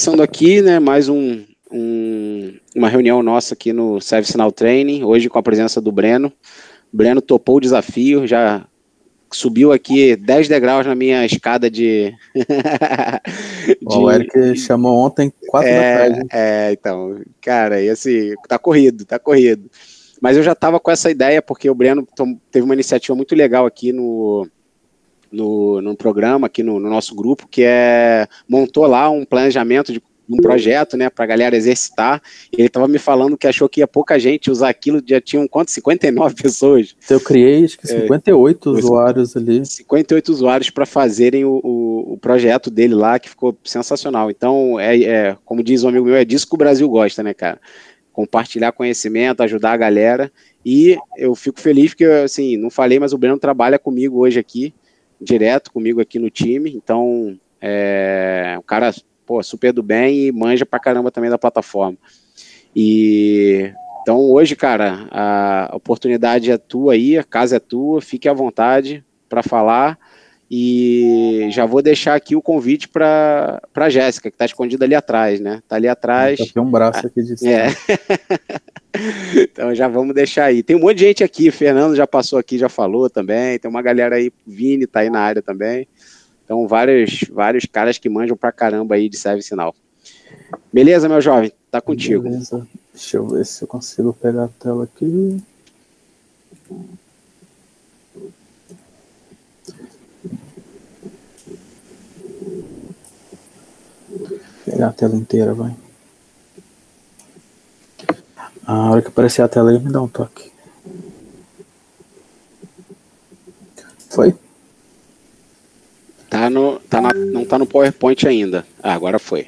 Começando aqui, né, mais uma reunião nossa aqui no ServiceNow Training, hoje com a presença do Breno. O Breno topou o desafio, já subiu aqui 10 degraus na minha escada de... O Eric chamou ontem, 4 da tarde. Então, cara, esse tá corrido. Mas eu já estava com essa ideia, porque o Breno teve uma iniciativa muito legal aqui no programa, aqui no nosso grupo, que montou lá um planejamento de um projeto, né, para a galera exercitar, e ele estava me falando que achou que ia pouca gente usar aquilo, já tinham quanto? 59 pessoas. Eu criei, acho que 58 usuários ali. 58 usuários para fazerem o projeto dele lá, que ficou sensacional. Então, como diz um amigo meu, é disso que o Brasil gosta, né, cara? Compartilhar conhecimento, ajudar a galera, e eu fico feliz porque, assim, não falei, mas o Breno trabalha comigo hoje aqui, direto comigo aqui no time, então, o cara, super do bem e manja pra caramba também da plataforma. Então, hoje, cara, a oportunidade é tua aí, a casa é tua, fique à vontade para falar, e já vou deixar aqui o convite para a Jéssica, que está escondida ali atrás, né? Tá ali atrás. Tem um braço aqui de cima. Então já vamos deixar aí. Tem um monte de gente aqui, o Fernando já passou aqui, já falou também, tem uma galera aí, Vini tá aí na área também. Então vários caras que manjam pra caramba aí de ServiceNow. Beleza, meu jovem? Tá contigo. Beleza. Deixa eu ver se eu consigo pegar a tela aqui. Pegar a tela inteira, vai. A hora que aparecer a tela aí, me dá um toque. Foi? Não tá no PowerPoint ainda. Agora foi.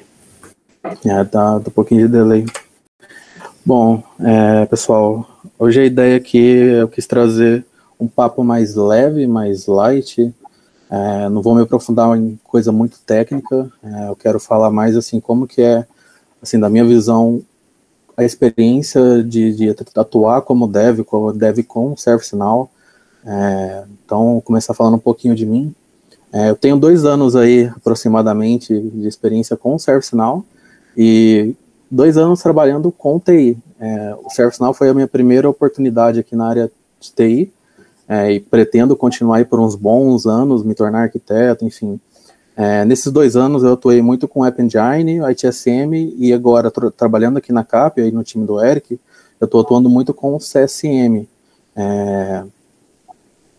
Tá um pouquinho de delay. Bom, pessoal, hoje a ideia aqui eu quis trazer um papo mais leve, mais light. Não vou me aprofundar em coisa muito técnica. Eu quero falar mais assim como que é, assim, da minha visão, a experiência de atuar como dev com ServiceNow. Então, começar falando um pouquinho de mim. Eu tenho 2 anos aí, aproximadamente, de experiência com ServiceNow e 2 anos trabalhando com TI. O ServiceNow foi a minha primeira oportunidade aqui na área de TI, e pretendo continuar aí por uns bons anos, me tornar arquiteto, enfim. Nesses 2 anos eu atuei muito com App Engine, ITSM, e agora trabalhando aqui na CAP, aí no time do Eric, eu estou atuando muito com o CSM.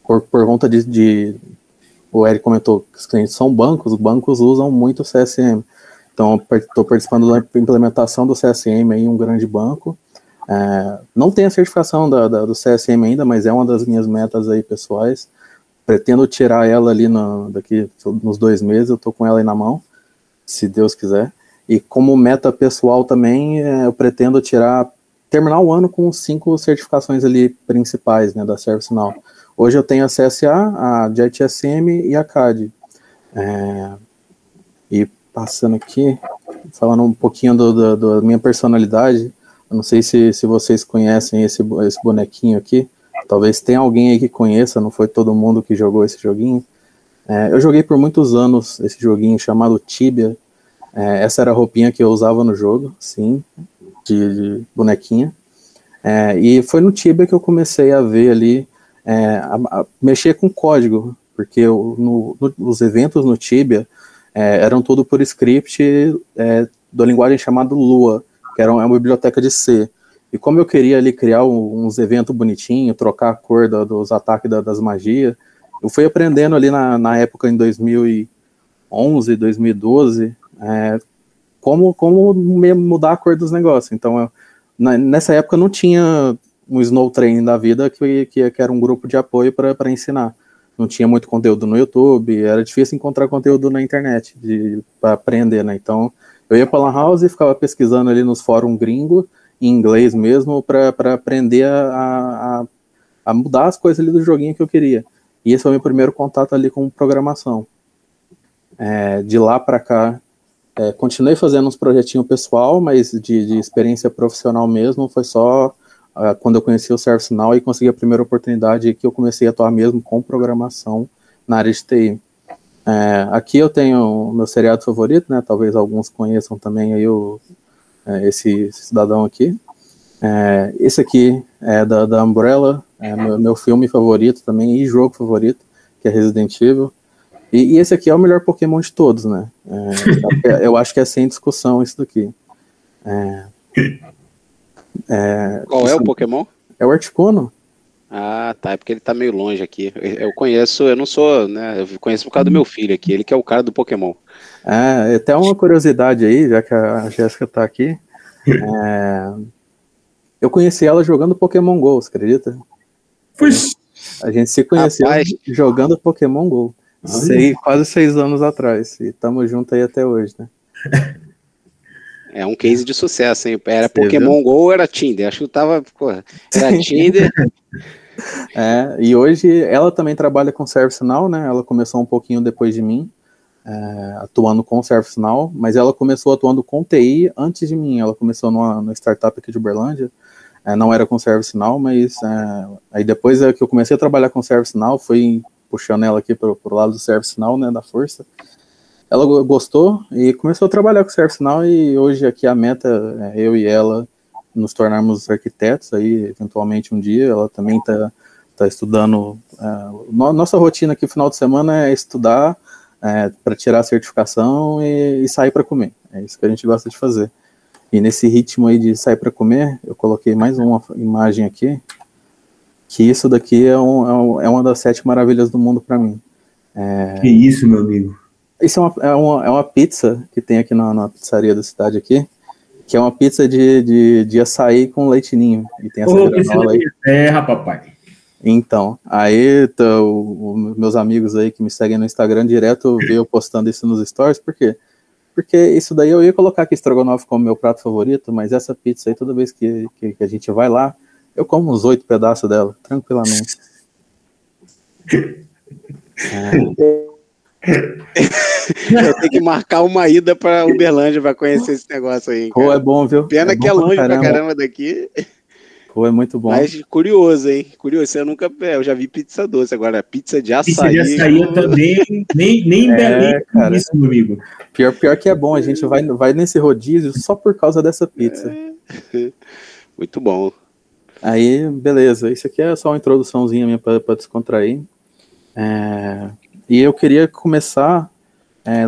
Por conta o Eric comentou que os clientes são bancos, os bancos usam muito o CSM. Então, estou participando da implementação do CSM em um grande banco. Não tenho a certificação do CSM ainda, mas é uma das minhas metas aí pessoais. Pretendo tirar ela ali daqui nos 2 meses, eu estou com ela aí na mão, se Deus quiser. E como meta pessoal também, eu pretendo terminar o ano com 5 certificações ali principais, né, da ServiceNow. Hoje eu tenho a CSA, a de ITSM e a CAD. E passando aqui, falando um pouquinho da minha personalidade, eu não sei se vocês conhecem esse bonequinho aqui, talvez tenha alguém aí que conheça, não foi todo mundo que jogou esse joguinho. Eu joguei por muitos anos esse joguinho chamado Tibia. Essa era a roupinha que eu usava no jogo, sim, de bonequinha. E foi no Tibia que eu comecei a ver ali, a mexer com código, porque os eventos no Tibia eram tudo por script da linguagem chamada Lua, que era uma biblioteca de C. E como eu queria ali criar uns eventos bonitinhos, trocar a cor dos ataques das magias, eu fui aprendendo ali na época, em 2011, 2012, como mudar a cor dos negócios. Então, nessa época não tinha um Snow Training da vida que era um grupo de apoio para ensinar. Não tinha muito conteúdo no YouTube, era difícil encontrar conteúdo na internet para aprender, né? Então, eu ia para Lan House e ficava pesquisando ali nos fóruns gringos, em inglês mesmo, para aprender a mudar as coisas ali do joguinho que eu queria. E esse foi o meu primeiro contato ali com programação. De lá para cá, continuei fazendo uns projetinhos pessoal, mas de experiência profissional mesmo, foi só quando eu conheci o ServiceNow e consegui a primeira oportunidade que eu comecei a atuar mesmo com programação na área de TI. Aqui eu tenho o meu seriado favorito, né? Talvez alguns conheçam também aí esse cidadão aqui. Esse aqui é da Umbrella, meu filme favorito também e jogo favorito, que é Resident Evil. E esse aqui é o melhor Pokémon de todos, né? Eu acho que é sem discussão isso daqui. Qual é o Pokémon? É o Articuno. Ah, tá, é porque ele tá meio longe aqui. Eu conheço, eu não sou, né? Eu conheço por causa do meu filho aqui, ele que é o cara do Pokémon. Até uma curiosidade aí, já que a Jéssica tá aqui. Eu conheci ela jogando Pokémon GO, você acredita? A gente se conheceu jogando Pokémon GO. Quase 6 anos atrás. E estamos juntos aí até hoje, né? É um case de sucesso, hein? Era Pokémon GO ou era Tinder? Acho que tava, era Tinder. E hoje ela também trabalha com ServiceNow, né? Ela começou um pouquinho depois de mim, atuando com ServiceNow, mas ela começou atuando com TI antes de mim. Ela começou numa startup aqui de Uberlândia, não era com ServiceNow, mas aí depois que eu comecei a trabalhar com ServiceNow, fui puxando ela aqui pro lado do ServiceNow, né, da força. Ela gostou e começou a trabalhar com ServiceNow, e hoje aqui a meta é eu e ela nos tornarmos arquitetos aí, eventualmente um dia. Ela também tá estudando. Nossa rotina aqui no final de semana é estudar para tirar a certificação e sair para comer. É isso que a gente gosta de fazer. E nesse ritmo aí de sair para comer, eu coloquei mais uma imagem aqui, que isso daqui é uma das 7 maravilhas do mundo para mim. Que isso, meu amigo? Isso é uma pizza que tem aqui na pizzaria da cidade aqui, que é uma pizza de açaí com leite ninho. E tem essa granola aí. Papai. Então, aí meus amigos aí que me seguem no Instagram direto veio eu postando isso nos stories. Por quê? Porque isso daí eu ia colocar aqui estrogonofe como meu prato favorito, mas essa pizza aí, toda vez que a gente vai lá, eu como uns 8 pedaços dela, tranquilamente. Eu tenho que marcar uma ida para Uberlândia para conhecer esse negócio aí, cara. Pô, é bom, viu? Pena que é longe pra caramba daqui. Pô, é muito bom. Mas curioso, hein? Curioso, eu já vi pizza doce, agora pizza de açaí. Pizza de açaí eu também, nem Belém, cara, isso, meu amigo. Pior que é bom, a gente vai nesse rodízio só por causa dessa pizza. Muito bom. Aí, beleza, isso aqui é só uma introduçãozinha minha para descontrair. E eu queria começar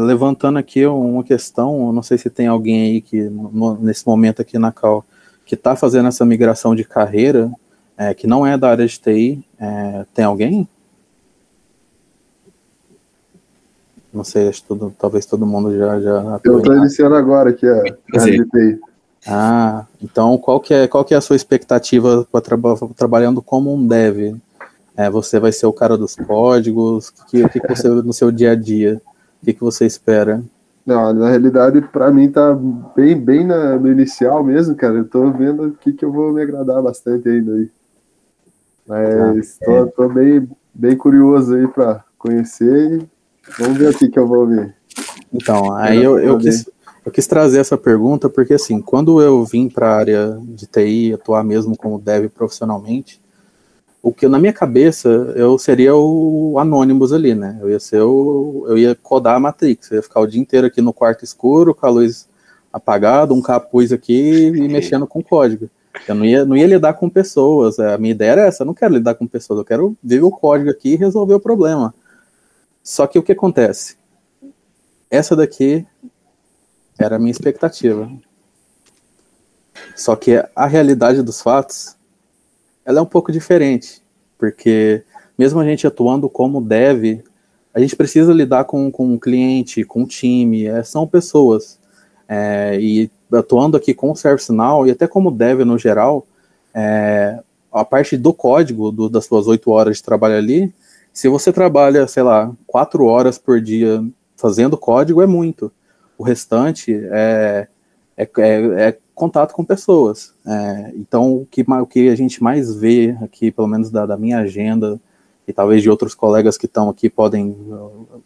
levantando aqui uma questão. Não sei se tem alguém aí que nesse momento aqui na Cal que está fazendo essa migração de carreira, que não é da área de TI. Tem alguém? Não sei, talvez todo mundo já eu estou iniciando agora aqui a área de TI. Então qual que é a sua expectativa para trabalhando como um dev? Você vai ser o cara dos códigos? O que você, no seu dia a dia, o que você espera? Não, na realidade, para mim tá bem no inicial mesmo, cara. Eu tô vendo o que eu vou me agradar bastante ainda aí. Mas tô bem curioso aí para conhecer e vamos ver o que eu vou ver. Então, aí eu quis trazer essa pergunta porque, assim, quando eu vim para a área de TI, atuar mesmo como dev profissionalmente, o que na minha cabeça eu seria o Anonymous ali, né? Eu ia codar a Matrix, eu ia ficar o dia inteiro aqui no quarto escuro, com a luz apagada, um capuz aqui e mexendo com código. Eu não ia lidar com pessoas. A minha ideia era essa, eu não quero lidar com pessoas, eu quero ver o código aqui e resolver o problema. Só que o que acontece? Essa daqui era a minha expectativa. Só que a realidade dos fatos, ela é um pouco diferente, porque mesmo a gente atuando como dev, a gente precisa lidar com um cliente, com um time, são pessoas. E atuando aqui com o ServiceNow, e até como dev no geral, a parte do código, das suas 8 horas de trabalho ali, se você trabalha, sei lá, 4 horas por dia fazendo código, é muito. O restante é contato com pessoas. Então, o que a gente mais vê aqui, pelo menos da minha agenda, e talvez de outros colegas que estão aqui podem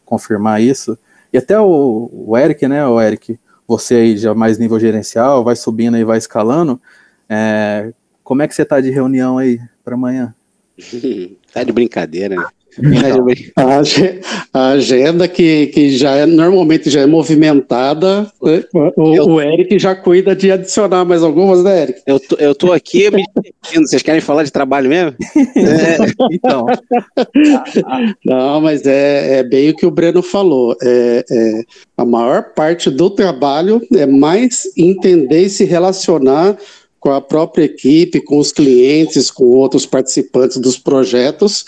confirmar isso, e até o Eric, né, Eric, você aí já mais nível gerencial, vai subindo e vai escalando, como é que você está de reunião aí para amanhã? Tá de brincadeira, né? A agenda que normalmente já é movimentada, né? O Eric já cuida de adicionar mais algumas, né, Eric? Eu tô aqui me divertindo. Vocês querem falar de trabalho mesmo? Então. Não, mas é bem o que o Breno falou. A maior parte do trabalho é mais entender e se relacionar com a própria equipe, com os clientes, com outros participantes dos projetos,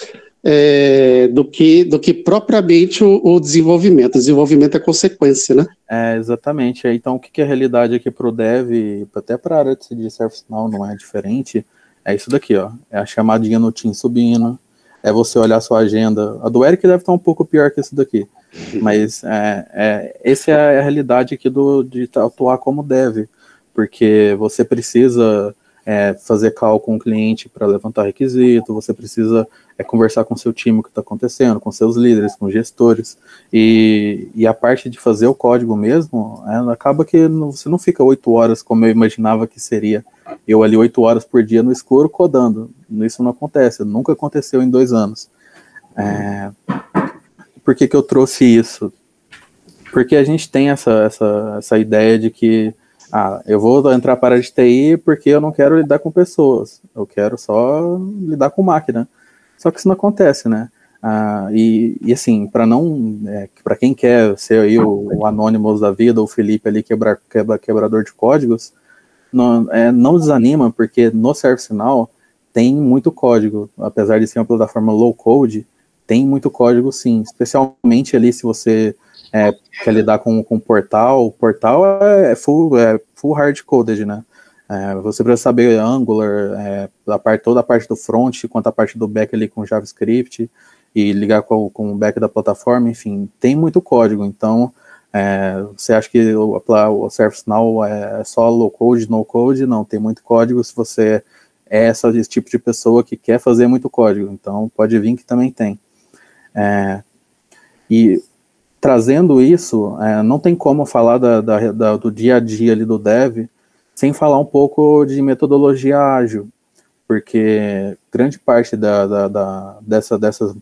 do que propriamente o desenvolvimento. O desenvolvimento é consequência, né? Exatamente. Então, o que é a realidade aqui para o Dev, até para a área de ServiceNow não é diferente, é isso daqui, ó. É a chamadinha no Team subindo, é você olhar sua agenda. A do Eric deve estar um pouco pior que isso daqui, mas essa é a realidade aqui de atuar como Dev, porque você precisa fazer call com o cliente para levantar requisito, você precisa conversar com o seu time o que está acontecendo, com seus líderes, com gestores, e a parte de fazer o código mesmo, acaba que você não fica 8 horas como eu imaginava que seria, eu ali 8 horas por dia no escuro codando. Isso não acontece, nunca aconteceu em 2 anos. Por que eu trouxe isso? Porque a gente tem essa ideia de que eu vou entrar para a área de TI porque eu não quero lidar com pessoas, eu quero só lidar com máquina. Só que isso não acontece, né? E assim, para quem quer ser aí o Anonymous da vida, o Felipe ali quebrador de códigos, não desanima, porque no ServiceNow tem muito código, apesar de ser uma plataforma low code, tem muito código sim, especialmente ali se você quer lidar com portal. O portal é full hard-coded, né? Você precisa saber Angular, toda a parte do front, quanto a parte do back ali com JavaScript, e ligar com o back da plataforma, enfim, tem muito código. Então, você acha que o ServiceNow é só low code, no code? Não, tem muito código se você é esse tipo de pessoa que quer fazer muito código. Então, pode vir que também tem. E trazendo isso, não tem como falar do dia a dia ali do Dev sem falar um pouco de metodologia ágil, porque grande parte dessas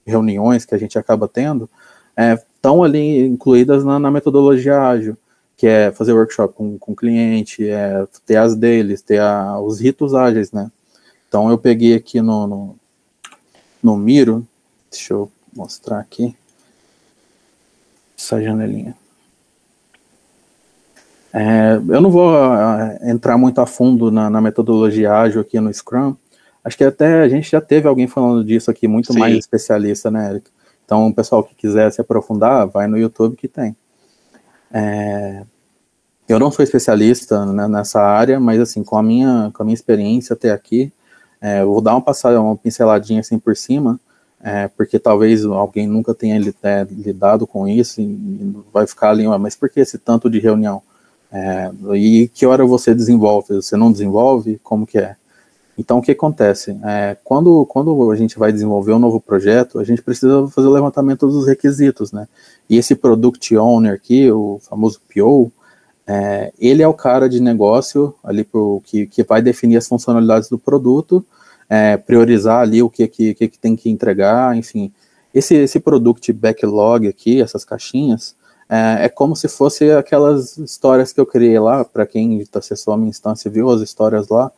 reuniões que a gente acaba tendo estão ali incluídas na metodologia ágil, que é fazer workshop com o cliente, ter as dailies, ter os ritos ágeis, né? Então eu peguei aqui no Miro, deixa eu mostrar aqui, essa janelinha. Eu não vou entrar muito a fundo na metodologia ágil aqui no Scrum. Acho que até a gente já teve alguém falando disso aqui, muito Sim. mais especialista, né, Eric? Então, o pessoal que quiser se aprofundar, vai no YouTube que tem. Eu não sou especialista, né, nessa área, mas assim, com a minha experiência até aqui, eu vou dar uma pinceladinha assim por cima, porque talvez alguém nunca tenha lidado com isso e vai ficar ali, mas por que esse tanto de reunião? E que hora você desenvolve? Você não desenvolve? Como que é? Então, o que acontece? Quando a gente vai desenvolver um novo projeto, a gente precisa fazer o levantamento dos requisitos, né? E esse Product Owner aqui, o famoso PO, ele é o cara de negócio ali que vai definir as funcionalidades do produto, priorizar ali o que tem que entregar, enfim. Esse Product Backlog aqui, essas caixinhas, é como se fosse aquelas histórias que eu criei lá, para quem acessou a minha instância e viu as histórias lá.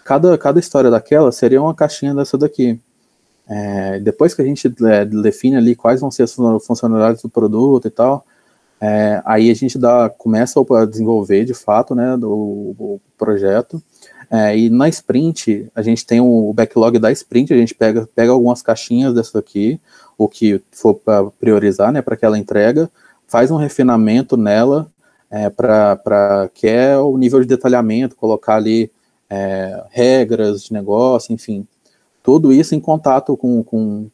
Cada história daquela seria uma caixinha dessa daqui. Depois que a gente define ali quais vão ser as funcionalidades do produto e tal, aí a gente começa a desenvolver de fato, né, o projeto, e na sprint a gente tem o backlog da sprint, a gente pega algumas caixinhas dessa daqui, o que for para priorizar, né, para aquela entrega, faz um refinamento nela, para que é o nível de detalhamento, colocar ali regras de negócio, enfim, tudo isso em contato com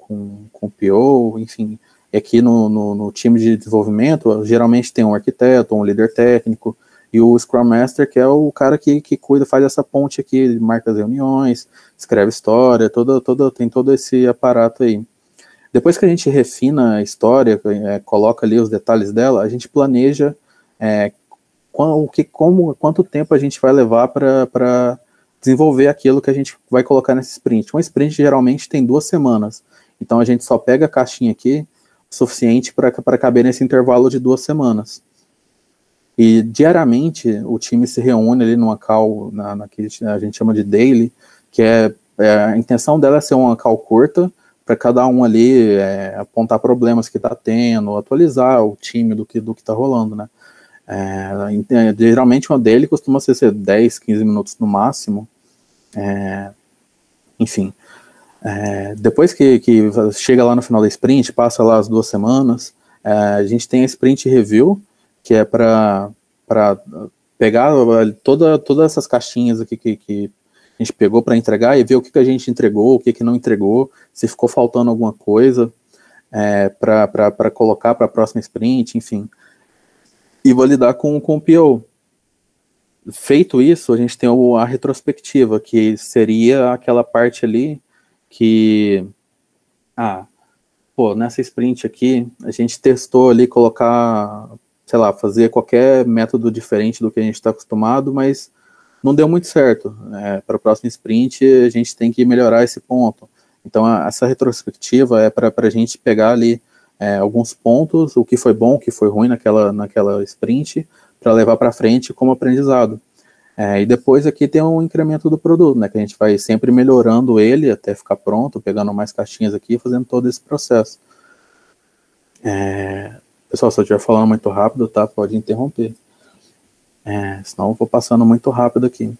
o PO, enfim. Aqui no time de desenvolvimento, geralmente tem um arquiteto, um líder técnico, e o Scrum Master, que é o cara que cuida, faz essa ponte aqui, marca as reuniões, escreve história, tem todo esse aparato aí. Depois que a gente refina a história, coloca ali os detalhes dela, a gente planeja quanto tempo a gente vai levar para desenvolver aquilo que a gente vai colocar nesse sprint. Uma sprint geralmente tem 2 semanas, Então a gente só pega a caixinha aqui o suficiente para caber nesse intervalo de 2 semanas. E diariamente o time se reúne ali numa call, que a gente chama de daily, que a intenção dela é ser uma call curta, para cada um ali apontar problemas que está tendo, atualizar o time do que está rolando, né? Geralmente uma daily costuma ser 10, 15 minutos no máximo. Enfim, depois que chega lá no final da sprint, passa lá as 2 semanas, a gente tem a sprint review, que é para pegar todas essas caixinhas aqui que a gente pegou para entregar e ver o que a gente entregou, o que não entregou, se ficou faltando alguma coisa para colocar para a próxima sprint, enfim. E validar com o PO. Feito isso, a gente tem a retrospectiva, que seria aquela parte ali que, nessa sprint aqui, a gente testou ali colocar, sei lá, fazer qualquer método diferente do que a gente está acostumado, mas não deu muito certo. Para a próxima sprint, a gente tem que melhorar esse ponto. Então, essa retrospectiva é para a gente pegar ali alguns pontos, o que foi bom, o que foi ruim naquela sprint, para levar para frente como aprendizado. E depois aqui tem um incremento do produto, né, que a gente vai sempre melhorando ele até ficar pronto, pegando mais caixinhas aqui, fazendo todo esse processo. Pessoal, se eu estiver falando muito rápido, tá, pode interromper. Senão eu vou passando muito rápido aqui.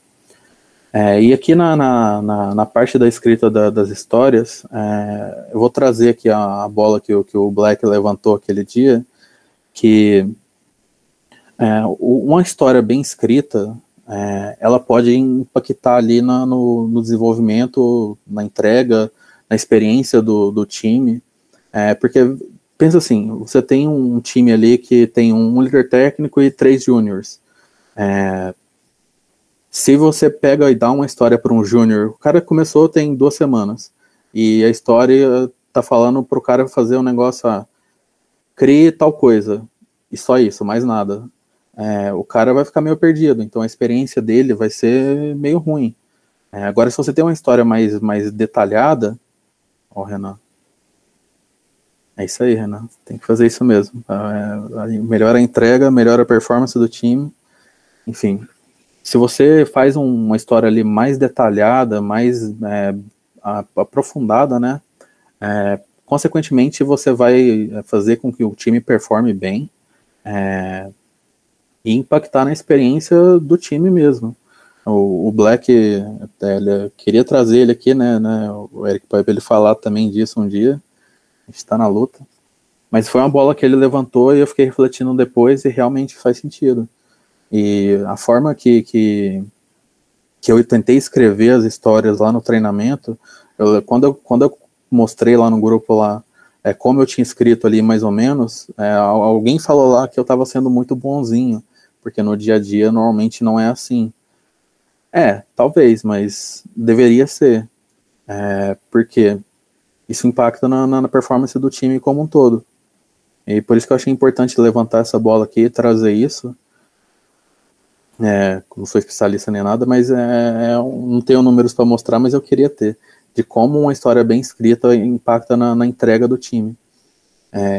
E aqui na parte da escrita das histórias, eu vou trazer aqui a bola que o Black levantou aquele dia, que uma história bem escrita, ela pode impactar ali no desenvolvimento, na entrega, na experiência do time, porque, pensa assim, você tem um time ali que tem um líder técnico e 3 júniors. Se você pega e dá uma história para um júnior, o cara começou tem 2 semanas, e a história tá falando pro cara fazer um negócio, crie tal coisa, e só isso, mais nada. O cara vai ficar meio perdido, então a experiência dele vai ser meio ruim. Agora, se você tem uma história mais detalhada, Renan, é isso aí, Renan, tem que fazer isso mesmo. Melhora a entrega, melhora a performance do time, enfim. Se você faz uma história ali mais detalhada, mais aprofundada, né, consequentemente você vai fazer com que o time performe bem, e impactar na experiência do time mesmo. O Black, ele queria trazer ele aqui, né, o Eric, para ele falar também disso um dia, a gente está na luta, mas foi uma bola que ele levantou e eu fiquei refletindo depois e realmente faz sentido. E a forma que eu tentei escrever as histórias lá no treinamento, quando eu mostrei lá no grupo lá, como eu tinha escrito ali mais ou menos, alguém falou lá que eu estava sendo muito bonzinho, porque no dia a dia normalmente não é assim. Talvez, mas deveria ser, porque isso impacta na performance do time como um todo. E por isso que eu achei importante levantar essa bola aqui e trazer isso. Não sou especialista nem nada, mas não tenho números para mostrar, mas eu queria ter, de como uma história bem escrita impacta na entrega do time.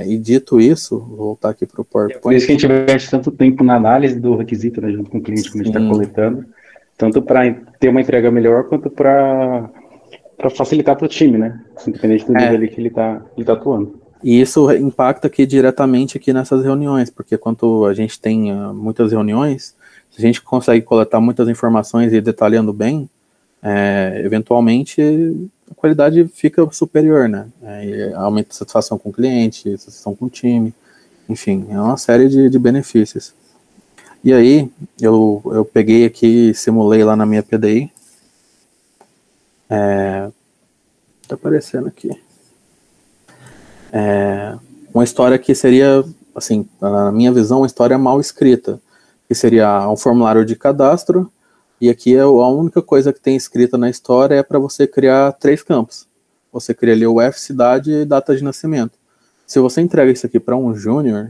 E dito isso, vou voltar aqui para o PowerPoint. Por isso que a gente investe tanto tempo na análise do requisito, né, junto com o cliente, como a gente está coletando, tanto para ter uma entrega melhor, quanto para facilitar para o time, né, independente do nível ali que ele tá atuando. E isso impacta aqui diretamente aqui nessas reuniões, porque quando a gente tem muitas reuniões, se a gente consegue coletar muitas informações e detalhando bem, eventualmente a qualidade fica superior, né? E aumenta a satisfação com o cliente, satisfação com o time, enfim, é uma série de benefícios. E aí, eu peguei aqui, simulei lá na minha PDI, tá aparecendo aqui, uma história que seria, assim, na minha visão, uma história mal escrita, que seria um formulário de cadastro, e aqui a única coisa que tem escrita na história é para você criar 3 campos. Você cria ali o F, cidade e data de nascimento. Se você entrega isso aqui para um júnior,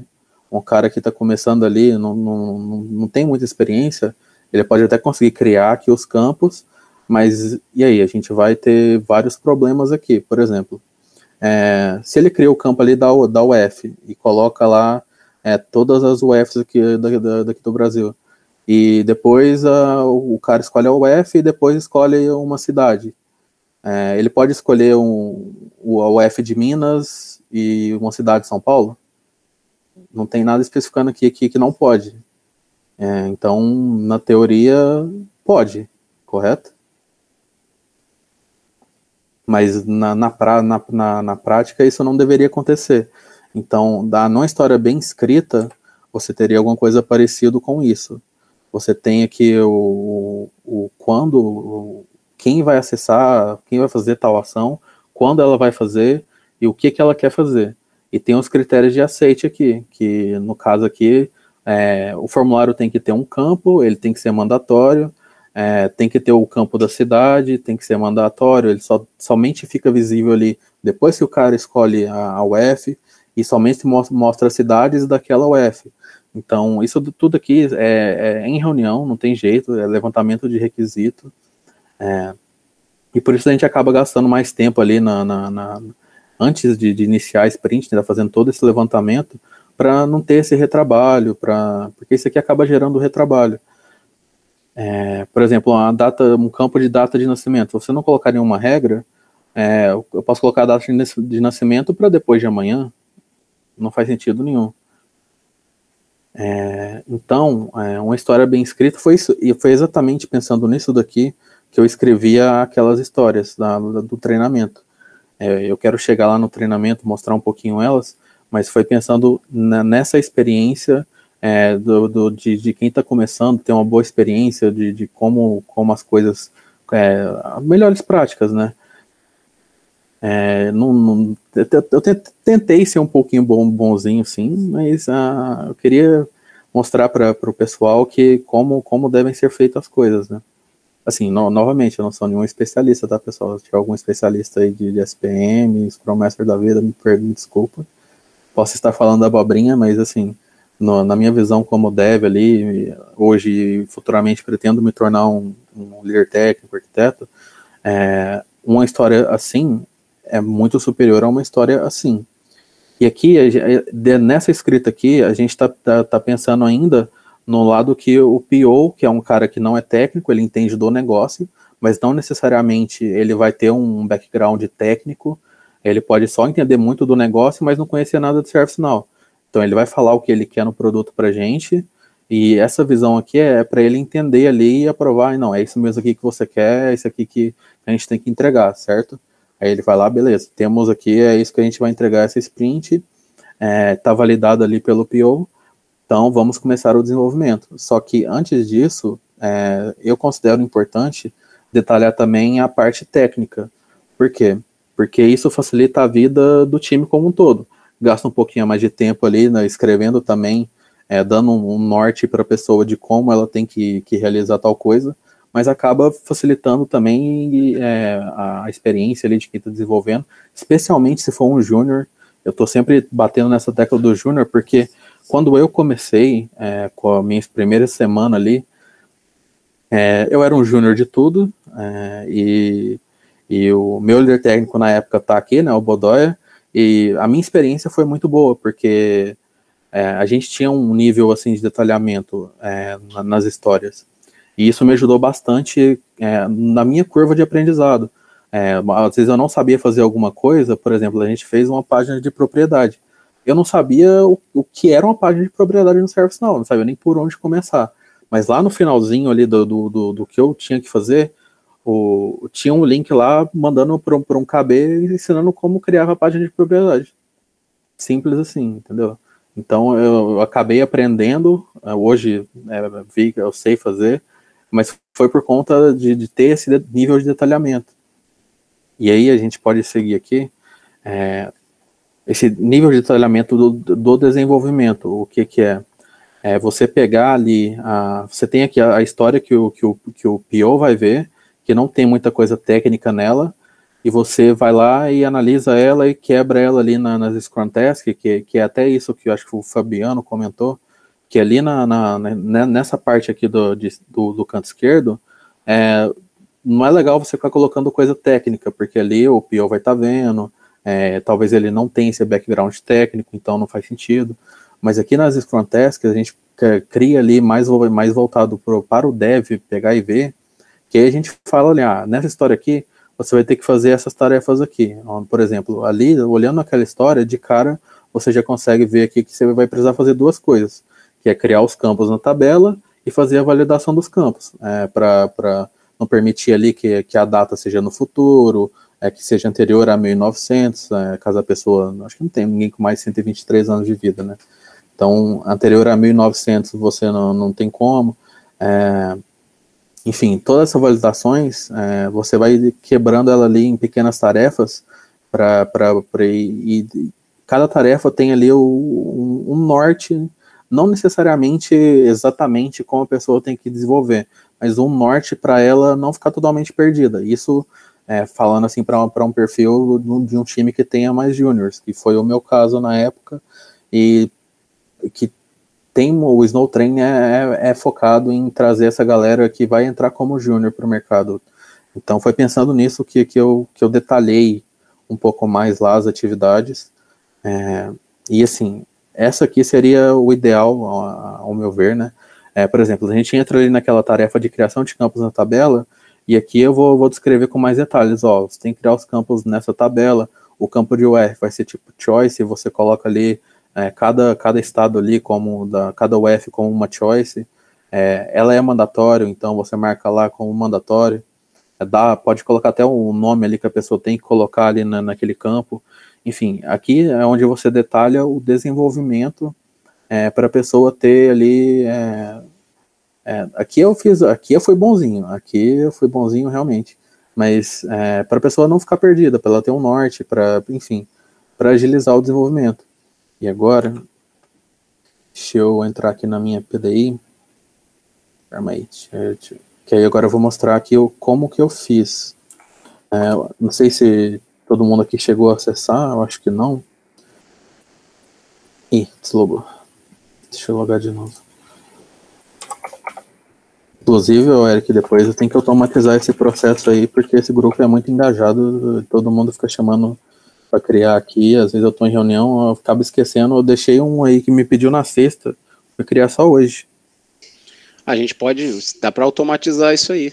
um cara que está começando ali, não tem muita experiência, ele pode até conseguir criar aqui os campos, mas e aí? A gente vai ter vários problemas aqui. Por exemplo, Se ele cria o campo ali da UF e coloca lá todas as UFs aqui, daqui do Brasil, e depois o cara escolhe a UF e depois escolhe uma cidade. Ele pode escolher a UF de Minas e uma cidade de São Paulo? Não tem nada especificando aqui que não pode. Então, na teoria, pode, correto? Mas na prática isso não deveria acontecer. Então, numa história bem escrita, você teria alguma coisa parecida com isso. Você tem aqui quem vai acessar, quem vai fazer tal ação, quando ela vai fazer e o que ela quer fazer. E tem os critérios de aceite aqui, que no caso aqui, o formulário tem que ter um campo, ele tem que ser mandatório, tem que ter o campo da cidade, tem que ser mandatório, ele somente fica visível ali depois que o cara escolhe a UF, e somente mostra as cidades daquela UF. Então, isso tudo aqui é em reunião, não tem jeito, é levantamento de requisito, e por isso a gente acaba gastando mais tempo ali antes de iniciar a sprint, né, fazendo todo esse levantamento, para não ter esse retrabalho, porque isso aqui acaba gerando retrabalho. Por exemplo, um campo de data de nascimento, se você não colocar nenhuma regra, eu posso colocar a data de nascimento para depois de amanhã, não faz sentido nenhum. Então, uma história bem escrita foi isso, e foi exatamente pensando nisso daqui que eu escrevia aquelas histórias do treinamento. Eu quero chegar lá no treinamento, mostrar um pouquinho elas, mas foi pensando nessa experiência de quem está começando, ter uma boa experiência de como as coisas, melhores práticas, né? Eu tentei ser um pouquinho bonzinho, sim, mas eu queria mostrar para o pessoal como devem ser feitas as coisas, né? Assim, novamente, eu não sou nenhum especialista, tá, pessoal? Se tiver algum especialista aí de SPM, Scrum Master da vida, me desculpa. Posso estar falando abobrinha, mas assim, na minha visão como dev ali, hoje e futuramente pretendo me tornar um líder técnico, arquiteto, uma história assim é muito superior a uma história assim. E aqui, nessa escrita aqui, a gente tá pensando ainda no lado que o PO, que é um cara que não é técnico, ele entende do negócio, mas não necessariamente ele vai ter um background técnico, ele pode só entender muito do negócio, mas não conhecer nada de ServiceNow. Então ele vai falar o que ele quer no produto pra gente, e essa visão aqui é para ele entender ali e aprovar, não, é isso mesmo aqui que você quer, é isso aqui que a gente tem que entregar, certo? Aí ele vai lá, beleza, temos aqui, é isso que a gente vai entregar essa sprint, tá validado ali pelo PO, então vamos começar o desenvolvimento. Só que antes disso, eu considero importante detalhar também a parte técnica. Por quê? Porque isso facilita a vida do time como um todo. Gasta um pouquinho mais de tempo ali, né, escrevendo também, dando um norte para a pessoa de como ela tem que realizar tal coisa, mas acaba facilitando também a experiência ali de quem está desenvolvendo, especialmente se for um júnior. Eu estou sempre batendo nessa tecla do júnior, porque quando eu comecei com a minha primeira semana ali, eu era um júnior de tudo, e o meu líder técnico na época está aqui, né, o Bodoia, e a minha experiência foi muito boa, porque a gente tinha um nível assim de detalhamento nas histórias, e isso me ajudou bastante na minha curva de aprendizado. Às vezes eu não sabia fazer alguma coisa, por exemplo, a gente fez uma página de propriedade, eu não sabia o que era uma página de propriedade no ServiceNow, não sabia nem por onde começar, mas lá no finalzinho ali do que eu tinha que fazer, tinha um link lá mandando para um KB ensinando como criar a página de propriedade. Simples assim, entendeu? Então eu acabei aprendendo, hoje vi que eu sei fazer, mas foi por conta de ter esse nível de detalhamento. E aí a gente pode seguir aqui, esse nível de detalhamento do desenvolvimento, o que é? Você pegar ali, você tem aqui a história que o PO vai ver, que não tem muita coisa técnica nela, e você vai lá e analisa ela e quebra ela ali nas Scrum Tasks, que é até isso que eu acho que o Fabiano comentou, que ali nessa parte aqui do canto esquerdo, não é legal você ficar colocando coisa técnica, porque ali o PO vai estar vendo, talvez ele não tenha esse background técnico, então não faz sentido. Mas aqui nas Scrum Tasks, a gente cria ali mais voltado para o dev pegar e ver, que aí a gente fala ali, nessa história aqui, você vai ter que fazer essas tarefas aqui. Por exemplo, ali, olhando aquela história, de cara, você já consegue ver aqui que você vai precisar fazer duas coisas, que é criar os campos na tabela e fazer a validação dos campos, para não permitir ali que a data seja no futuro, que seja anterior a 1900, caso a pessoa, acho que não tem ninguém com mais de 123 anos de vida, né? Então, anterior a 1900 você não tem como. Enfim, todas essas validações, você vai quebrando ela ali em pequenas tarefas, e cada tarefa tem ali um norte, não necessariamente exatamente como a pessoa tem que desenvolver, mas um norte para ela não ficar totalmente perdida. Isso, falando assim para um perfil de um time que tenha mais juniors, que foi o meu caso na época, e que tem o Snow Train é focado em trazer essa galera que vai entrar como júnior para o mercado. Então foi pensando nisso que eu detalhei um pouco mais lá as atividades, e assim, essa aqui seria o ideal, ao meu ver, né? Por exemplo, a gente entra ali naquela tarefa de criação de campos na tabela, e aqui eu vou descrever com mais detalhes. Você tem que criar os campos nessa tabela, o campo de UF vai ser tipo choice, você coloca ali cada estado ali, cada UF como uma choice, ela é mandatório, então você marca lá como mandatório, pode colocar até o nome ali que a pessoa tem que colocar ali naquele campo. Enfim, aqui é onde você detalha o desenvolvimento para a pessoa ter ali. Aqui eu fui bonzinho realmente, mas para a pessoa não ficar perdida, para ela ter um norte, enfim, para agilizar o desenvolvimento. E agora, deixa eu entrar aqui na minha PDI. Calma aí, que aí agora eu vou mostrar aqui como que eu fiz. Não sei se todo mundo aqui chegou a acessar, eu acho que não. Ih, deslogou. Deixa eu logar de novo. Inclusive, Eric, depois eu tenho que automatizar esse processo aí, porque esse grupo é muito engajado, todo mundo fica chamando para criar aqui, às vezes eu tô em reunião, eu acabo esquecendo, eu deixei um aí que me pediu na sexta, fui criar só hoje. A gente dá para automatizar isso aí.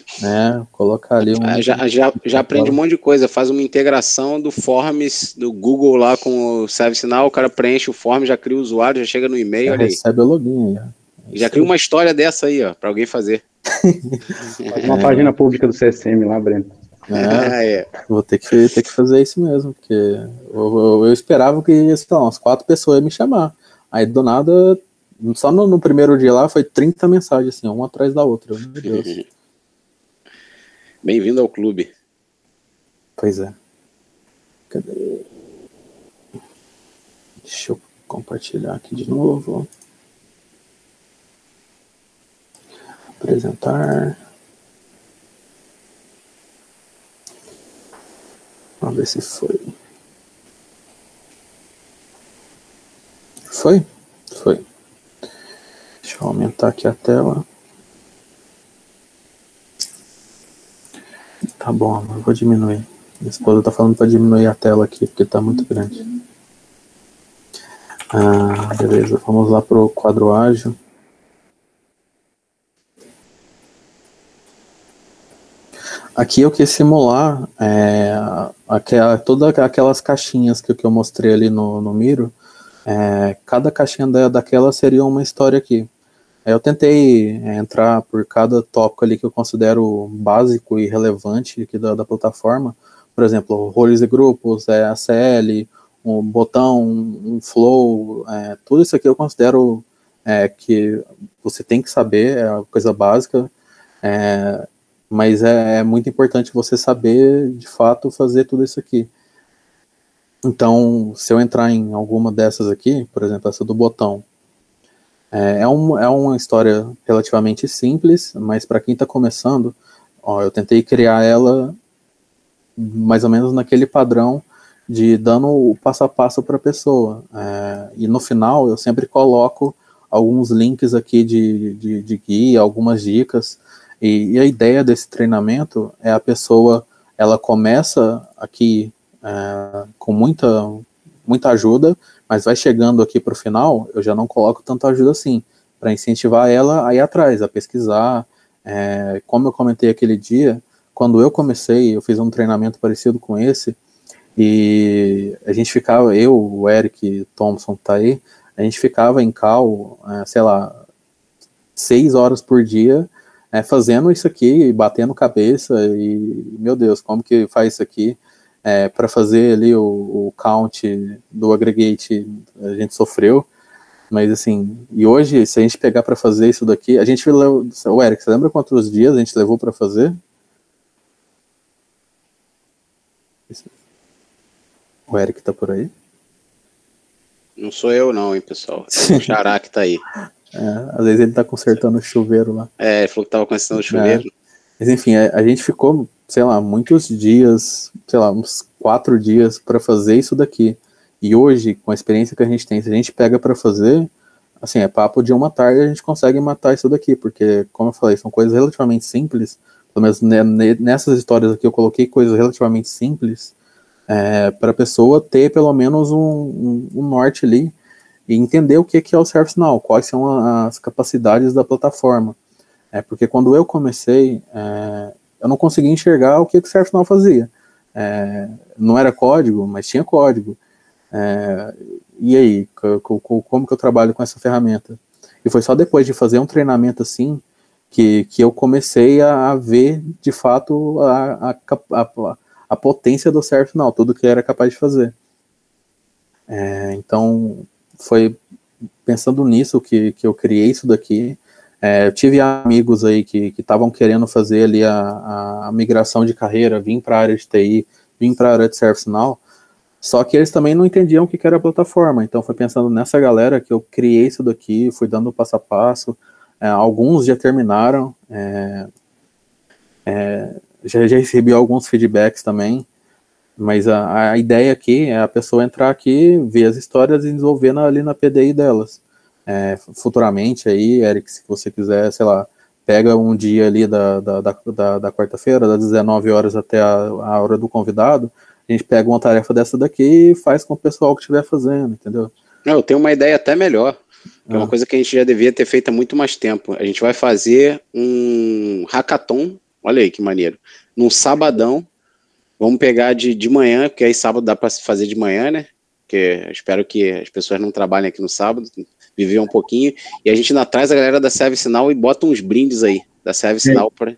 Colocar ali já aprende um monte de coisa, faz uma integração do Forms do Google lá com o ServiceNow, o cara preenche o form, já cria o usuário, já chega no e-mail, olha aí. Recebe o login aí. Já cria uma história dessa aí, para alguém fazer. Faz uma página pública do CSM lá, Breno. Vou ter que fazer isso mesmo, porque eu esperava que umas 4 pessoas iam me chamar. Aí do nada, só no primeiro dia lá foi 30 mensagens, assim, uma atrás da outra. Meu Deus. Bem-vindo ao clube. Pois é. Cadê? Deixa eu compartilhar aqui de novo. Apresentar. Vamos ver se foi. Foi. Deixa eu aumentar aqui a tela. Tá bom, eu vou diminuir. Minha esposa tá falando para diminuir a tela aqui, porque tá muito grande. Beleza, vamos lá pro quadro ágil. Aqui eu quis simular todas aquelas caixinhas que eu mostrei ali no Miro. Cada caixinha daquela seria uma história aqui. Eu tentei entrar por cada tópico ali que eu considero básico e relevante aqui da plataforma. Por exemplo, roles e grupos, ACL, um botão, um flow, tudo isso aqui eu considero que você tem que saber, é uma coisa básica. Mas é muito importante você saber, de fato, fazer tudo isso aqui. Então, se eu entrar em alguma dessas aqui, por exemplo, essa do botão, é uma história relativamente simples, mas para quem está começando, eu tentei criar ela mais ou menos naquele padrão de dando o passo a passo para a pessoa. E no final, eu sempre coloco alguns links aqui de guia, algumas dicas. E a ideia desse treinamento é a pessoa, ela começa aqui com muita ajuda, mas vai chegando aqui para o final, eu já não coloco tanta ajuda assim, para incentivar ela a ir atrás, a pesquisar. Como eu comentei aquele dia, quando eu comecei, eu fiz um treinamento parecido com esse, e a gente ficava, eu, o Eric Thompson tá aí, a gente ficava em call, sei lá, 6 horas por dia, fazendo isso aqui, batendo cabeça, e, meu Deus, como que faz isso aqui? Para fazer ali o count do aggregate, a gente sofreu, mas assim, e hoje, se a gente pegar para fazer isso daqui, a gente levou, o Eric, você lembra quantos dias a gente levou para fazer? O Eric tá por aí? Não sou eu não, hein, pessoal. É o Xará que tá aí. Às vezes ele tá consertando o chuveiro lá. Ele falou que tava consertando o chuveiro. Mas enfim, a gente ficou, sei lá, muitos dias, sei lá, uns 4 dias para fazer isso daqui. E hoje, com a experiência que a gente tem, se a gente pega para fazer, assim, é papo de uma tarde a gente consegue matar isso daqui, porque, como eu falei, são coisas relativamente simples, pelo menos nessas histórias aqui eu coloquei coisas relativamente simples, para a pessoa ter pelo menos um norte ali, e entender o que é o ServiceNow, quais são as capacidades da plataforma. Porque quando eu comecei, eu não conseguia enxergar o que o ServiceNow fazia. Não era código, mas tinha código. E aí, como que eu trabalho com essa ferramenta? E foi só depois de fazer um treinamento assim, que eu comecei a ver, de fato, a potência do ServiceNow, tudo que era capaz de fazer. Então, foi pensando nisso que eu criei isso daqui. Eu tive amigos aí que estavam querendo fazer ali a migração de carreira, vir para a área de TI, vir para a área de ServiceNow, só que eles também não entendiam o que era a plataforma. Então foi pensando nessa galera que eu criei isso daqui, fui dando passo a passo. Alguns já terminaram, já recebi alguns feedbacks também, mas a ideia aqui é a pessoa entrar aqui, ver as histórias e desenvolver ali na PDI delas. Futuramente aí, Eric, se você quiser, sei lá, pega um dia ali da quarta-feira, das 19 horas até a hora do convidado, a gente pega uma tarefa dessa daqui e faz com o pessoal que estiver fazendo, entendeu? Eu tenho uma ideia até melhor, que é uma coisa que a gente já devia ter feito há muito mais tempo. A gente vai fazer um hackathon, olha aí que maneiro, num sabadão. Vamos pegar de manhã, porque aí sábado dá para fazer de manhã, né? Porque eu espero que as pessoas não trabalhem aqui no sábado, viver um pouquinho, e a gente ainda traz a galera da ServiceNow e bota uns brindes aí, da ServiceNow para...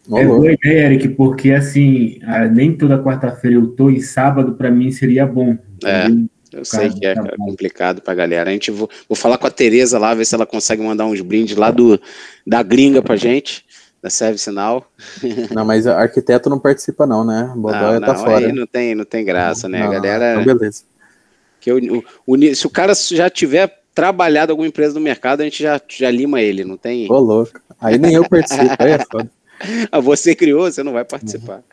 boa ideia, Eric, porque assim, nem toda quarta-feira eu tô, e sábado para mim seria bom. Eu sei que é complicado pra galera. A gente vou falar com a Tereza lá, ver se ela consegue mandar uns brindes lá da gringa pra gente, da ServiceNow. Não, mas arquiteto não participa não, né? Bodóia tá fora. Aí não tem graça, né? A galera... Então beleza. Se o cara já tiver trabalhado em alguma empresa do mercado, a gente já lima ele, não tem... Ô, louco. Aí nem eu participo, aí é foda. Você criou, você não vai participar.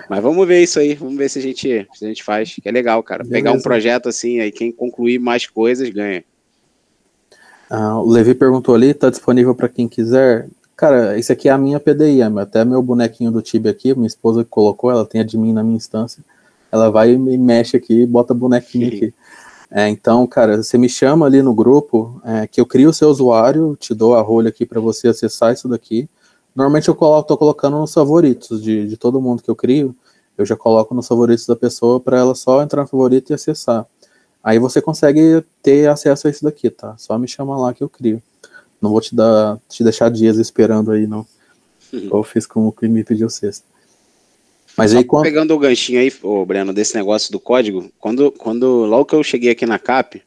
Mas vamos ver isso aí, vamos ver se a gente faz, que é legal, cara. Beleza. Pegar um projeto assim, aí quem concluir mais coisas ganha. O Levi perguntou ali, tá disponível para quem quiser. Cara, esse aqui é a minha PDI, até meu bonequinho do Tibia aqui, minha esposa que colocou, ela tem admin na minha instância, ela vai e mexe aqui e bota bonequinho aqui. Então, cara, você me chama ali no grupo, que eu crio o seu usuário, te dou a rolha aqui para você acessar isso daqui. Normalmente eu tô colocando nos favoritos de todo mundo que eu crio, eu já coloco nos favoritos da pessoa para ela só entrar no favorito e acessar. Aí você consegue ter acesso a isso daqui, tá? Só me chama lá que eu crio. Não vou te deixar dias esperando aí, não. Eu fiz com o que me pediu sexta. Mas só aí pegando o ganchinho aí, Breno, desse negócio do código, logo que eu cheguei aqui na CAP,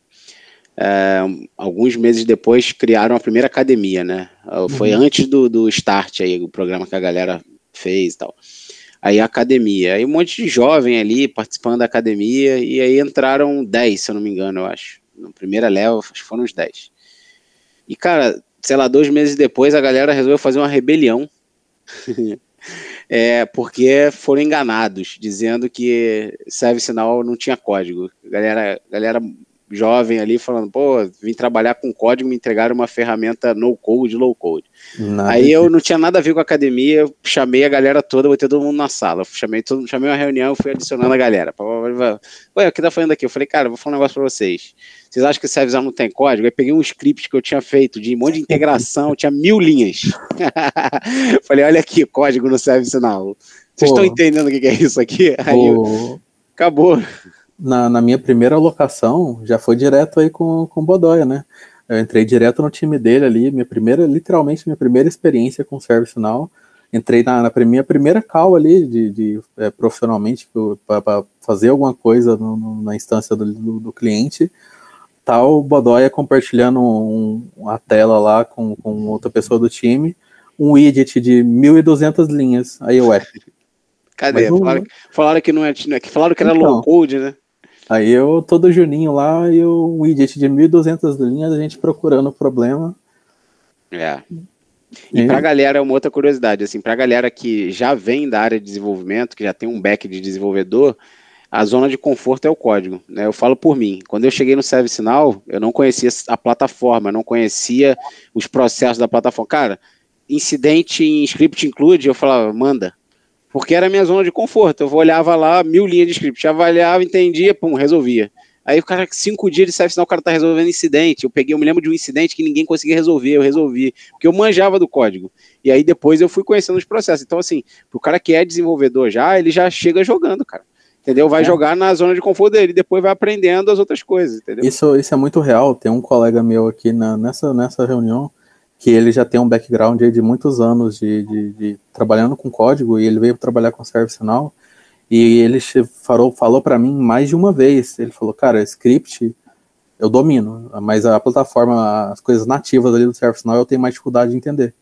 alguns meses depois criaram a primeira academia, né? Foi antes do start aí, o programa que a galera fez e tal. Aí a academia, aí um monte de jovem ali participando da academia, e aí entraram 10, se eu não me engano, eu acho. Na primeira leva, acho que foram uns 10. E, cara, sei lá, 2 meses depois a galera resolveu fazer uma rebelião. Porque foram enganados, dizendo que ServiceNow não tinha código. A galera jovem ali falando, pô, vim trabalhar com código, me entregaram uma ferramenta no-code, low-code. Aí eu não tinha nada a ver com a academia, eu chamei a galera toda, botei todo mundo na sala, chamei uma reunião, fui adicionando a galera. Ué, o que tá fazendo aqui? Eu falei, cara, vou falar um negócio pra vocês. Vocês acham que o ServiceNow não tem código? Aí peguei um script que eu tinha feito de um monte de integração, tinha 1000 linhas. Falei, olha aqui, código no ServiceNow. Vocês estão entendendo o que é isso aqui? Aí acabou. Na minha primeira alocação, já foi direto aí com o Bodoia, né? Eu entrei direto no time dele ali, literalmente minha primeira experiência com ServiceNow. Entrei na minha primeira call ali, profissionalmente, para fazer alguma coisa na instância do cliente. Tá o Bodoia compartilhando a tela lá com outra pessoa do time, um widget de 1.200 linhas. Aí eu, cadê? Falaram que não é, que falaram que era então, low code, né? Aí eu, todo juninho lá, e o widget de 1.200 linhas, a gente procurando o problema. E pra galera, uma outra curiosidade, assim, pra galera que já vem da área de desenvolvimento, que já tem um back de desenvolvedor, a zona de conforto é o código, né? Eu falo por mim, quando eu cheguei no ServiceNow, eu não conhecia a plataforma, eu não conhecia os processos da plataforma. Cara, incidente em script include, eu falava, manda. Porque era a minha zona de conforto. Eu olhava lá, 1000 linhas de script, avaliava, entendia, pum, resolvia. Aí o cara, 5 dias de ServiceNow, o cara tá resolvendo incidente. Eu me lembro de um incidente que ninguém conseguia resolver, eu resolvi, porque eu manjava do código. E aí depois eu fui conhecendo os processos. Então, assim, pro cara que é desenvolvedor já, ele já chega jogando, cara. Entendeu? Vai jogar na zona de conforto dele, depois vai aprendendo as outras coisas, entendeu? Isso é muito real. Tem um colega meu aqui nessa reunião, que ele já tem um background aí de muitos anos de trabalhando com código, e ele veio trabalhar com ServiceNow, e ele falou para mim mais de uma vez, ele falou, cara, script eu domino, mas a plataforma, as coisas nativas ali do ServiceNow eu tenho mais dificuldade de entender.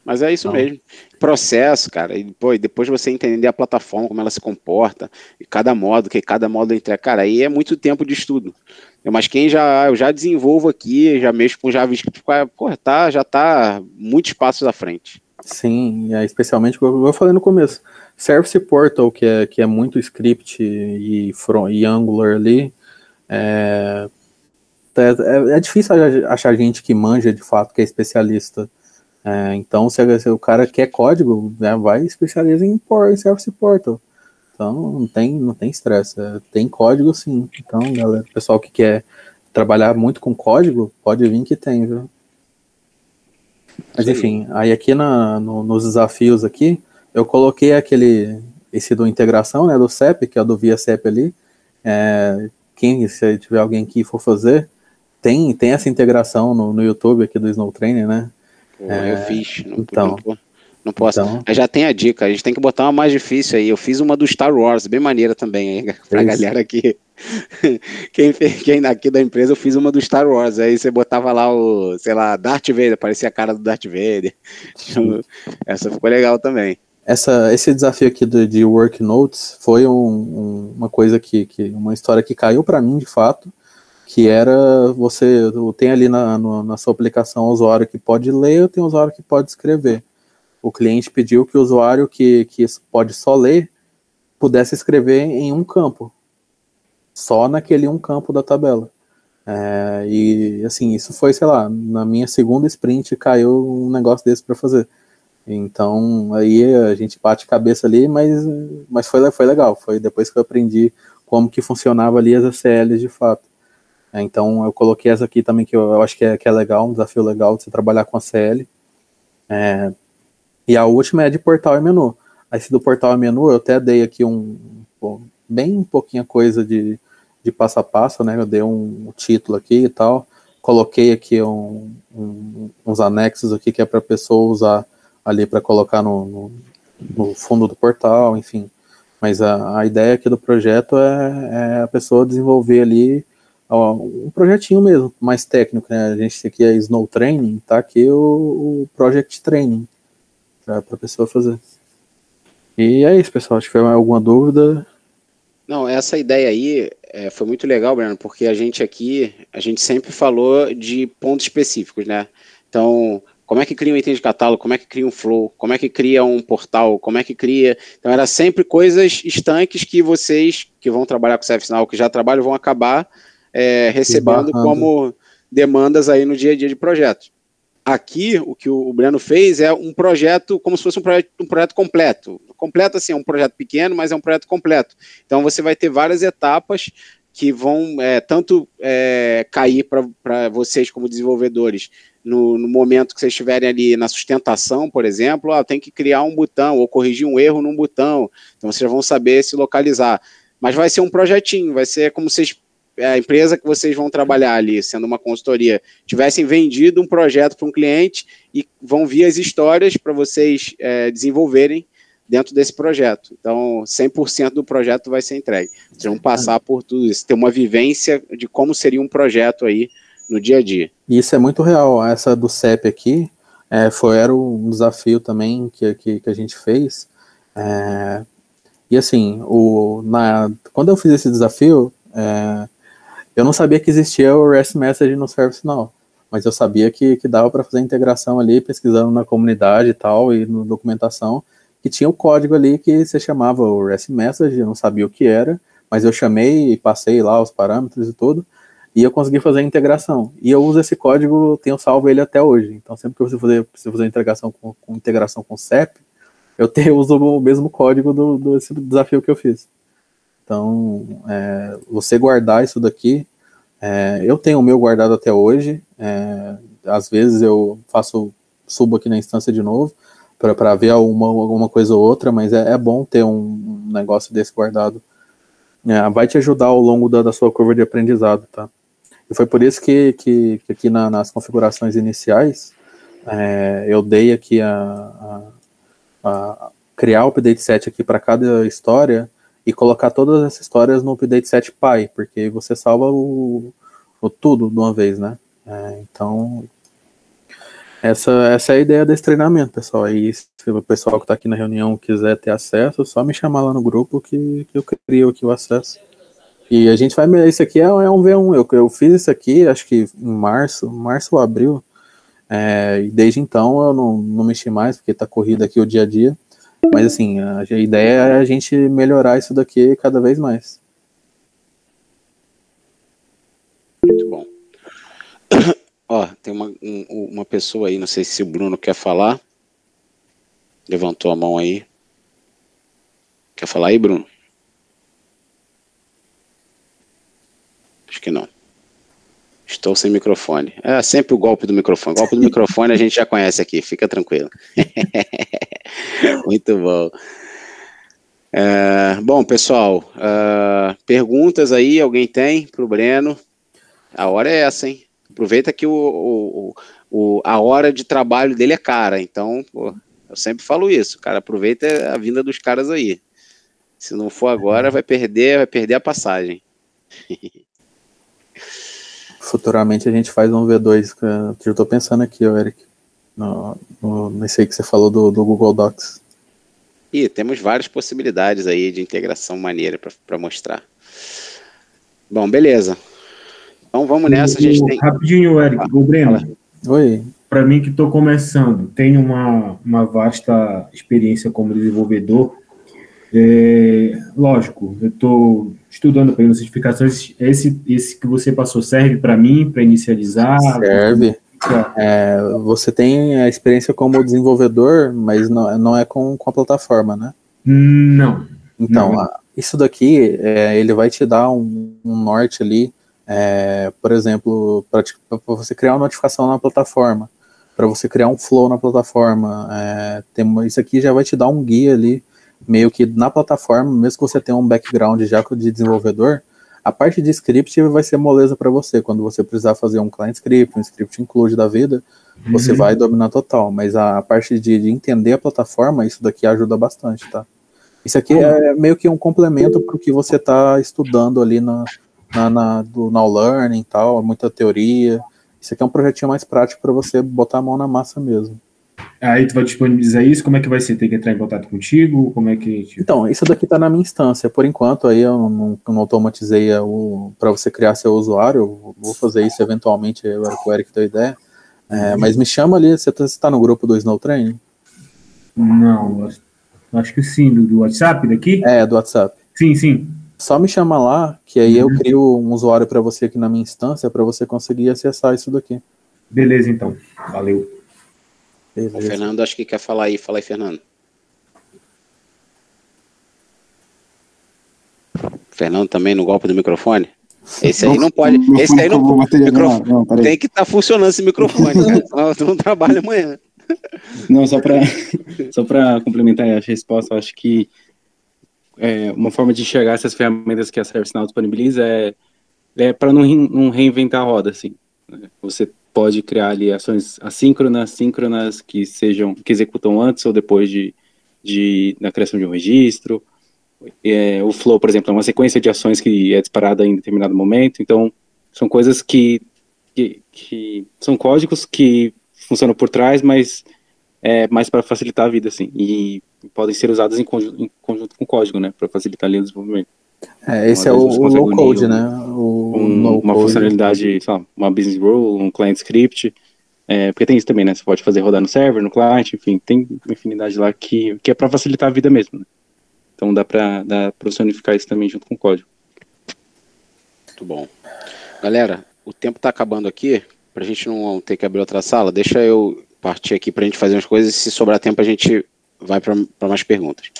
Mas é isso mesmo. Processo, cara, e depois você entender a plataforma, como ela se comporta, e cada módulo entrega, cara, aí é muito tempo de estudo. Mas eu já desenvolvo aqui, já mexo com JavaScript, já tá muitos passos à frente. Sim, especialmente, como eu falei no começo, Service Portal, que é muito script e Angular ali, é difícil achar gente que manja de fato, que é especialista. Então, se o cara quer código, vai especializa em Service Portal. Então, não tem estresse. Tem código, sim. Então, galera, o pessoal que quer trabalhar muito com código, pode vir que tem, viu? Mas, enfim, aí aqui nos desafios aqui, eu coloquei esse do integração, né, do CEP, que é do Via CEP ali. Se tiver alguém que for fazer, tem essa integração no YouTube aqui do Snow Trainer, né? Eu fiz, não posso. Então, mas já tem a dica, a gente tem que botar uma mais difícil aí. Eu fiz uma do Star Wars, bem maneira também aí, pra galera aqui. Quem aqui da empresa, eu fiz uma do Star Wars. Aí você botava lá Darth Vader, parecia a cara do Darth Vader. Essa ficou legal também. Esse desafio aqui de Work Notes foi uma coisa uma história que caiu para mim de fato, que era você tem ali na sua aplicação o usuário que pode ler, tem o usuário que pode escrever. O cliente pediu que o usuário que pode só ler pudesse escrever em um campo, só naquele um campo da tabela. E assim, isso foi, sei lá, na minha segunda sprint caiu um negócio desse para fazer. Então aí a gente bate cabeça ali, mas foi legal. Foi depois que eu aprendi como que funcionava ali as ACLs de fato. Então eu coloquei essa aqui também, que eu acho que é legal, um desafio legal de você trabalhar com a CL. E a última é de portal e menu. Esse do portal e menu eu até dei aqui bem pouquinha coisa de passo a passo, né? Eu dei um título aqui e tal. Coloquei aqui uns anexos aqui que é para a pessoa usar ali para colocar no fundo do portal, enfim. Mas a ideia aqui do projeto é a pessoa desenvolver ali um projetinho mesmo, mais técnico, né? A gente aqui é Snow Training, tá aqui o Project Training para a pessoa fazer. E é isso, pessoal. Se tiver alguma dúvida... Não, essa ideia aí foi muito legal, Breno, porque a gente sempre falou de pontos específicos, né? Então, como é que cria um item de catálogo, como é que cria um flow, como é que cria um portal, como é que cria... Então, era sempre coisas estanques que vocês que vão trabalhar com o ServiceNow, que já trabalham, vão acabar recebendo como demandas aí no dia a dia de projetos. Aqui, o que o Breno fez é um projeto, como se fosse um projeto completo. Completo, assim, é um projeto pequeno, mas é um projeto completo. Então, você vai ter várias etapas que vão tanto cair para vocês como desenvolvedores no momento que vocês estiverem ali na sustentação, por exemplo, tem que criar um botão ou corrigir um erro num botão. Então, vocês vão saber se localizar. Mas vai ser um projetinho, vai ser como se a empresa que vocês vão trabalhar ali, sendo uma consultoria, tivessem vendido um projeto para um cliente e vão vir as histórias para vocês desenvolverem dentro desse projeto. Então, 100% do projeto vai ser entregue. Vocês vão passar por tudo isso, ter uma vivência de como seria um projeto aí no dia a dia. E isso é muito real. Essa do CEP aqui era um desafio também que a gente fez. E assim, quando eu fiz esse desafio, eu não sabia que existia o REST Message no ServiceNow, mas eu sabia que dava para fazer a integração ali, pesquisando na comunidade e tal, e na documentação, que tinha o código ali que você chamava o REST Message, eu não sabia o que era, mas eu chamei e passei lá os parâmetros e tudo, e eu consegui fazer a integração. E eu uso esse código, tenho salvo ele até hoje. Então, sempre que eu preciso fazer integração com integração com CEP, eu uso o mesmo código desse desafio que eu fiz. Então, você guardar isso daqui, eu tenho o meu guardado até hoje, às vezes eu subo aqui na instância de novo, para ver alguma coisa ou outra, mas é bom ter um negócio desse guardado. Vai te ajudar ao longo da sua curva de aprendizado, tá? E foi por isso que aqui nas configurações iniciais, eu dei aqui criar o update set aqui para cada história, e colocar todas essas histórias no update set PI, porque aí você salva o tudo de uma vez, né? Então, essa é a ideia desse treinamento, pessoal. E se o pessoal que está aqui na reunião quiser ter acesso, é só me chamar lá no grupo que eu crio aqui o acesso. E a gente vai... Isso aqui é um V1. Eu fiz isso aqui, acho que em março ou abril, e desde então eu não mexi mais, porque está corrido aqui o dia a dia. Mas assim, a ideia é a gente melhorar isso daqui cada vez mais. Muito bom. Tem uma pessoa aí, não sei se o Bruno quer falar. Levantou a mão aí. Quer falar aí, Bruno? Acho que não. Estou sem microfone. É sempre o golpe do microfone. O golpe do microfone a gente já conhece aqui, fica tranquilo. Muito bom. Bom, pessoal, perguntas aí, alguém tem para o Breno? A hora é essa, hein? Aproveita que a hora de trabalho dele é cara, então, eu sempre falo isso, cara, aproveita a vinda dos caras aí. Se não for agora, vai perder a passagem. Futuramente a gente faz um V2, que eu tô pensando aqui, Eric, nesse aí que você falou do Google Docs. E temos várias possibilidades aí de integração maneira para mostrar. Bom, beleza. Então vamos nessa, a gente tem... Rapidinho, Eric, o Breno. Oi. Para mim que estou começando, tenho uma vasta experiência como desenvolvedor. Lógico, eu estou estudando para as certificações. Esse que você passou serve para mim, para inicializar? Serve. Você tem a experiência como desenvolvedor, mas não é com a plataforma, né? Não. Então, não. Isso daqui, ele vai te dar um norte ali, por exemplo, para você criar uma notificação na plataforma, para você criar um flow na plataforma. Isso aqui já vai te dar um guia ali, meio que na plataforma, mesmo que você tenha um background já de desenvolvedor, a parte de script vai ser moleza para você. Quando você precisar fazer um client script, um script include da vida, você vai dominar total. Mas a parte de entender a plataforma, isso daqui ajuda bastante, tá? Isso aqui é meio que um complemento para o que você está estudando ali do Now Learning e tal, muita teoria. Isso aqui é um projetinho mais prático para você botar a mão na massa mesmo. Aí tu vai disponibilizar isso? Como é que vai ser? Tem que entrar em contato contigo? Como é que... Então, isso daqui está na minha instância. Por enquanto, aí eu não automatizei para você criar seu usuário. Eu vou fazer isso eventualmente, agora que o Eric deu ideia. Mas me chama ali, você tá no grupo do Snow Training? Não, acho que sim, do WhatsApp daqui? Do WhatsApp. Sim. Só me chama lá, que aí eu crio um usuário para você aqui na minha instância, para você conseguir acessar isso daqui. Beleza, então. Valeu. O Fernando acho que quer falar aí. Fala aí, Fernando. Fernando também no golpe do microfone? Esse aí não pode. Esse aí não, tem que estar funcionando esse microfone, né? Senão tu não trabalha amanhã. Não, só para complementar a resposta, eu acho que uma forma de enxergar essas ferramentas que a ServiceNow disponibiliza é para não reinventar a roda, assim. Você pode criar ali ações assíncronas, síncronas, que executam antes ou depois da criação de um registro. O flow, por exemplo, é uma sequência de ações que é disparada em determinado momento. Então, são coisas que são códigos que funcionam por trás, mas mais para facilitar a vida, assim. E podem ser usados em conjunto com o código, né, para facilitar ali o desenvolvimento. Esse é o low code, né? Uma funcionalidade, sei lá, uma business rule, um client script, porque tem isso também, né? Você pode fazer rodar no server, no client, enfim, tem uma infinidade lá que é para facilitar a vida mesmo, né? Então dá para unificar isso também junto com o código. Muito bom. Galera, o tempo está acabando aqui, para a gente não ter que abrir outra sala, deixa eu partir aqui para a gente fazer umas coisas, se sobrar tempo a gente vai para mais perguntas.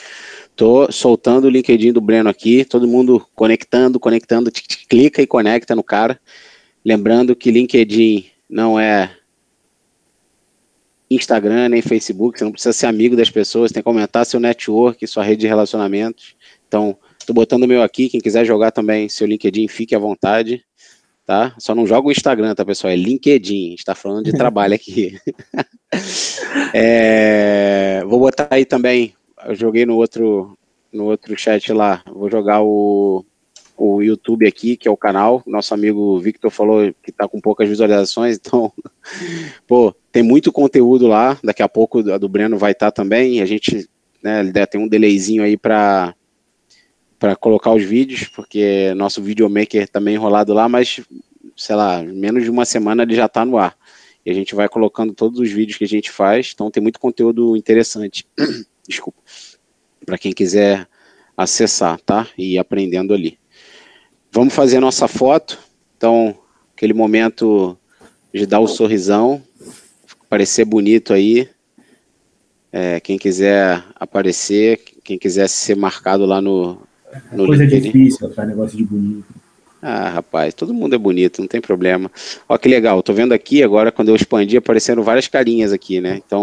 Tô soltando o LinkedIn do Breno aqui, todo mundo conectando, clica e conecta no cara. Lembrando que LinkedIn não é Instagram nem Facebook, você não precisa ser amigo das pessoas, tem que aumentar seu network, sua rede de relacionamentos. Então, tô botando o meu aqui, quem quiser jogar também seu LinkedIn, fique à vontade, tá? Só não joga o Instagram, tá, pessoal? É LinkedIn, a gente tá falando de trabalho aqui. Vou botar aí também, eu joguei no outro chat lá, vou jogar o YouTube aqui, que é o canal, nosso amigo Victor falou que tá com poucas visualizações, então, tem muito conteúdo lá, daqui a pouco a do Breno vai estar também, a gente, né, tem um delayzinho aí para colocar os vídeos, porque nosso videomaker também enrolado lá, mas, sei lá, menos de uma semana ele já tá no ar, e a gente vai colocando todos os vídeos que a gente faz, então tem muito conteúdo interessante, desculpa, para quem quiser acessar, tá, e ir aprendendo ali. Vamos fazer a nossa foto, então, aquele momento de dar o sorrisão, parecer bonito aí, quem quiser aparecer, quem quiser ser marcado lá no coisa LinkedIn. Difícil, tá? Negócio de bonito. Ah, rapaz, todo mundo é bonito, não tem problema. Ó, que legal, tô vendo aqui agora, quando eu expandi, apareceram várias carinhas aqui, né, então